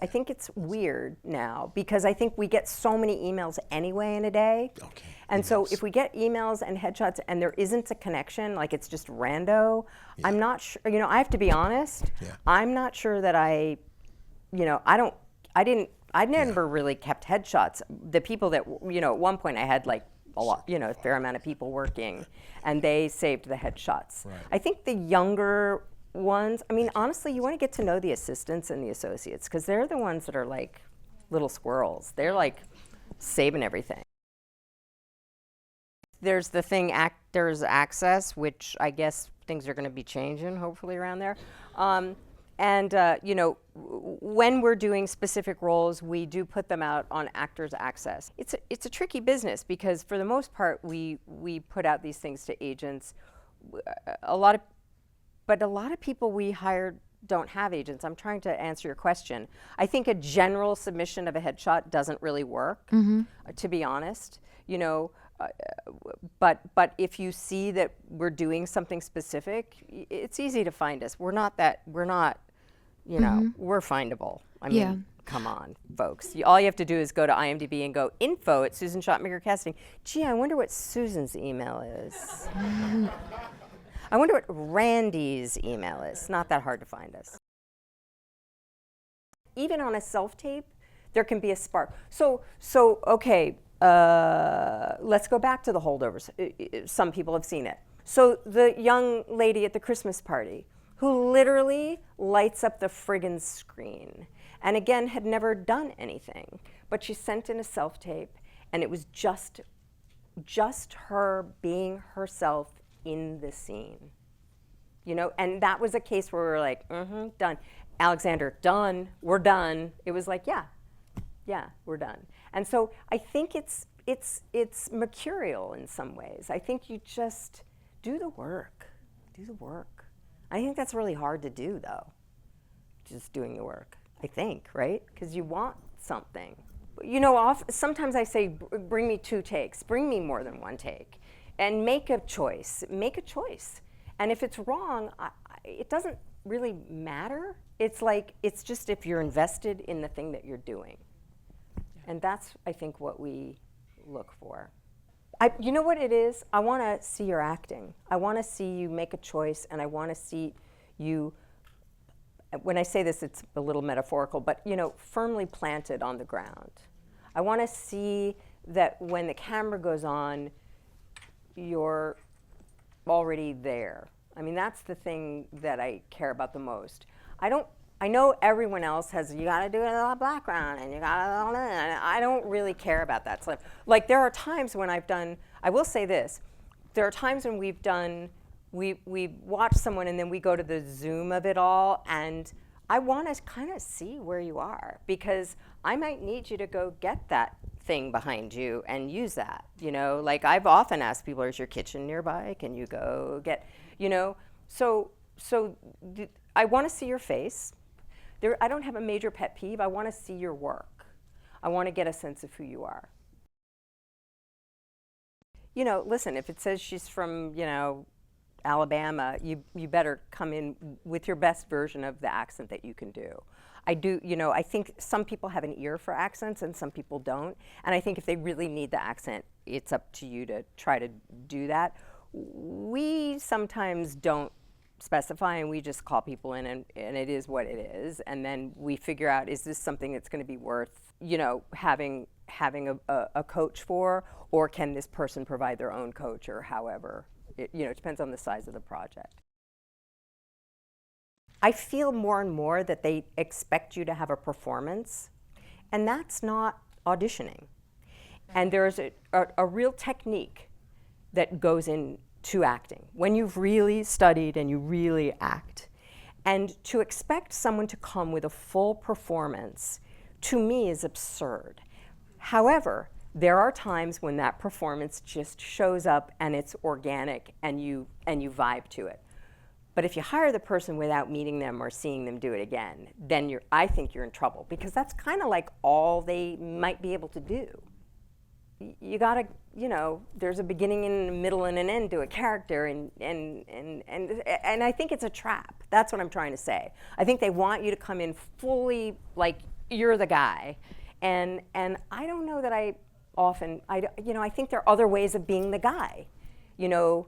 I think it's weird now because I think we get so many emails anyway in a day. Okay. And so if we get emails and headshots and there isn't a connection, like it's just rando, I'm not sure, I have to be honest, I'm not sure that I never really kept headshots. The people that, at one point I had like a lot, a fair amount of people working and they saved the headshots. Right. I think the younger ones, honestly, you want to get to know the assistants and the associates because they're the ones that are like little squirrels. They're like saving everything. There's the thing Actors Access, which I guess things are going to be changing hopefully around there. When we're doing specific roles, we do put them out on Actors Access. It's a tricky business because for the most part, we put out these things to agents. But a lot of people we hired don't have agents. I'm trying to answer your question. I think a general submission of a headshot doesn't really work, to be honest. But if you see that we're doing something specific, it's easy to find us. We're findable. Come on, folks. All you have to do is go to IMDb and go info@Susan Shopmaker Casting. Gee, I wonder what Susan's email is. I wonder what Randy's email is. Not that hard to find us. Even on a self-tape, there can be a spark. Okay, let's go back to the Holdovers. Some people have seen it. So the young lady at the Christmas party who literally lights up the friggin' screen and again had never done anything, but she sent in a self-tape and it was just her being herself in the scene, and that was a case where we were like, done. Alexander, done, we're done. It was like, yeah, we're done. And so I think it's mercurial in some ways. I think you just do the work. I think that's really hard to do though, just doing the work, I think, right? Because you want something. Sometimes I say, bring me 2 takes, bring me more than 1 take. And make a choice. And if it's wrong, it doesn't really matter. It's just if you're invested in the thing that you're doing. And that's, I think, what we look for. You know what it is? I want to see your acting. I want to see you make a choice, and I want to see you, when I say this, it's a little metaphorical, but firmly planted on the ground. I want to see that when the camera goes on, you're already there. That's the thing that I care about the most. I know everyone else has, you gotta do it in the background and you gotta, and I don't really care about that stuff. Like there are times when I will say this, there are times when we watch someone and then we go to the Zoom of it all and I wanna kind of see where you are because I might need you to go get that thing behind you and use that, like I've often asked people, is your kitchen nearby? Can you go get, I want to see your face. I don't have a major pet peeve. I want to see your work. I want to get a sense of who you are. Listen, if it says she's from, Alabama, you better come in with your best version of the accent that you can do. I think some people have an ear for accents and some people don't. And I think if they really need the accent, it's up to you to try to do that. We sometimes don't specify and we just call people in and it is what it is. And then we figure out, is this something that's going to be worth, having a coach for, or can this person provide their own coach or however? It depends on the size of the project. I feel more and more that they expect you to have a performance, and that's not auditioning. And there's a real technique that goes into acting when you've really studied and you really act. And to expect someone to come with a full performance, to me, is absurd. However, there are times when that performance just shows up and it's organic and you vibe to it. But if you hire the person without meeting them or seeing them do it again, then I think you're in trouble because that's kind of like all they might be able to do. You gotta, there's a beginning and a middle and an end to a character and I think it's a trap. That's what I'm trying to say. I think they want you to come in fully like you're the guy. And I don't know that I often, I think there are other ways of being the guy. You know,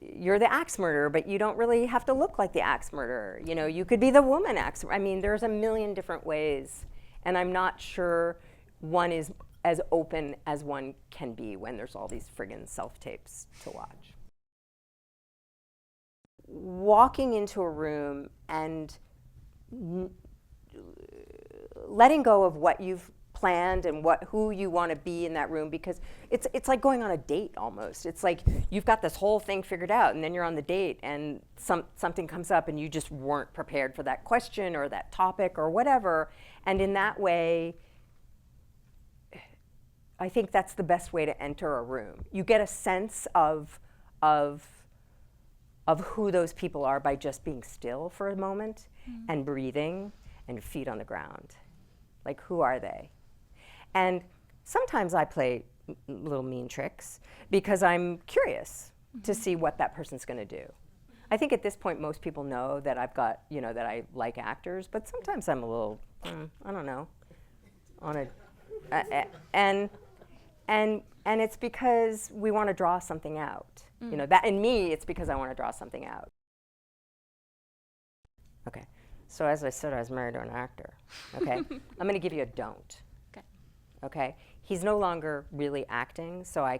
you're the axe murderer, but you don't really have to look like the axe murderer. You know, you could be the woman axe. I mean, there's a million different ways, and I'm not sure one is as open as one can be when there's all these friggin' self-tapes to watch. Walking into a room and letting go of what you've planned and who you want to be in that room, because it's like going on a date almost. It's like you've got this whole thing figured out, and then you're on the date and something comes up and you just weren't prepared for that question or that topic or whatever. And in that way, I think that's the best way to enter a room. You get a sense of who those people are by just being still for a moment and breathing and feet on the ground. Like, who are they? And sometimes I play little mean tricks because I'm curious to see what that person's going to do. I think at this point most people know that I've got, that I like actors, but sometimes I'm a little, I don't know, on a, and it's because we want to draw something out. That in me, it's because I want to draw something out. Okay, so as I said, I was married to an actor. Okay, I'm going to give you a don't. Okay, he's no longer really acting, so I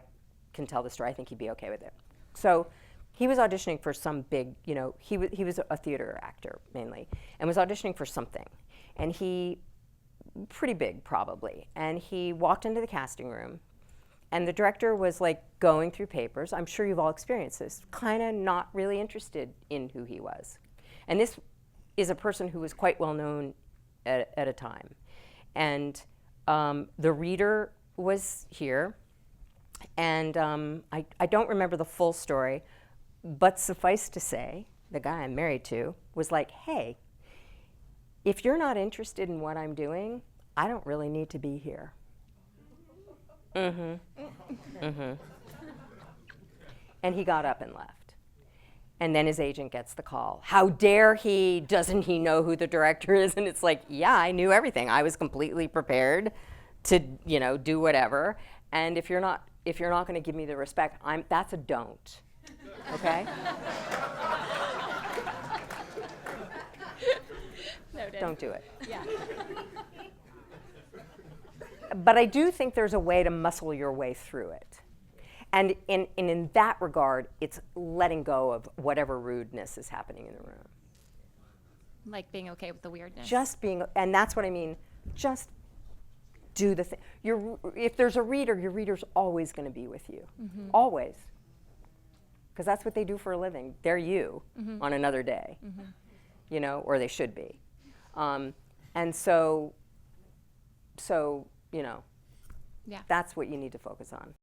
can tell the story. I think he'd be okay with it. So he was auditioning for some big, he was a theater actor mainly, and was auditioning for something, and pretty big probably, and he walked into the casting room, and the director was like going through papers. I'm sure you've all experienced this, kind of not really interested in who he was. And this is a person who was quite well known at a time. And the reader was here, and I don't remember the full story, but suffice to say, the guy I'm married to was like, hey, if you're not interested in what I'm doing, I don't really need to be here. And he got up and left. And then his agent gets the call. How dare he? Doesn't he know who the director is? And it's like, yeah, I knew everything. I was completely prepared to, do whatever. And if you're not going to give me the respect, that's a don't. Okay? Noted. Don't do it. Yeah. But I do think there's a way to muscle your way through it. And in that regard, it's letting go of whatever rudeness is happening in the room. Like being okay with the weirdness. Just being, and that's what I mean, just do the thing. If there's a reader, your reader's always going to be with you. Always. Because that's what they do for a living. They're you on another day, or they should be. And so, that's what you need to focus on.